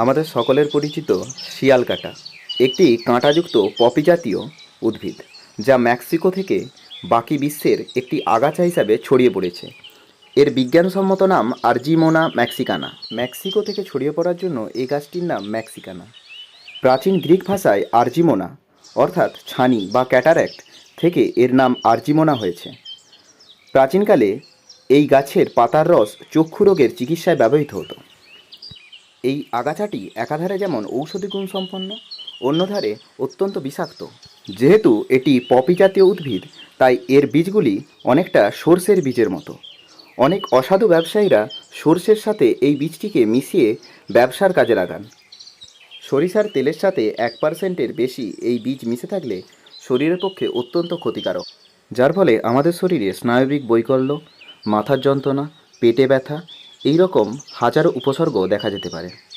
আমাদের সকলের পরিচিত শিয়াল কাঁটা একটি কাঁটাযুক্ত পপি জাতীয় উদ্ভিদ, যা মেক্সিকো থেকে বাকি বিশ্বের একটি আগাছা হিসাবে ছড়িয়ে পড়েছে। এর বিজ্ঞানসম্মত নাম আরজিমোনা ম্যাক্সিকানা। মেক্সিকো থেকে ছড়িয়ে পড়ার জন্য এই গাছটির নাম ম্যাক্সিকানা। প্রাচীন গ্রিক ভাষায় আরজিমোনা অর্থাৎ ছানি বা ক্যাটারাক্ট থেকে এর নাম আরজিমোনা হয়েছে। প্রাচীনকালে এই গাছের পাতার রস চক্ষু রোগের চিকিৎসায় ব্যবহৃত হতো। এই আগাছাটি একাধারে যেমন ঔষধি গুণ সম্পন্ন, অন্যধারে অত্যন্ত বিষাক্ত। যেহেতু এটি পপি জাতীয় উদ্ভিদ, তাই এর বীজগুলি অনেকটা সর্ষের বীজের মতো। অনেক অসাধু ব্যবসায়ীরা সর্ষের সাথে এই বীজটিকে মিশিয়ে ব্যবসার কাজে লাগান। সরিষার তেলের সাথে 1%-এর বেশি এই বীজ মিশে থাকলে শরীরের পক্ষে অত্যন্ত ক্ষতিকারক, যার ফলে আমাদের শরীরে স্নায়বিক বৈকল্য, মাথার যন্ত্রণা, পেটে ব্যথা এই রকম হাজারো উপসর্গ দেখা যেতে পারে।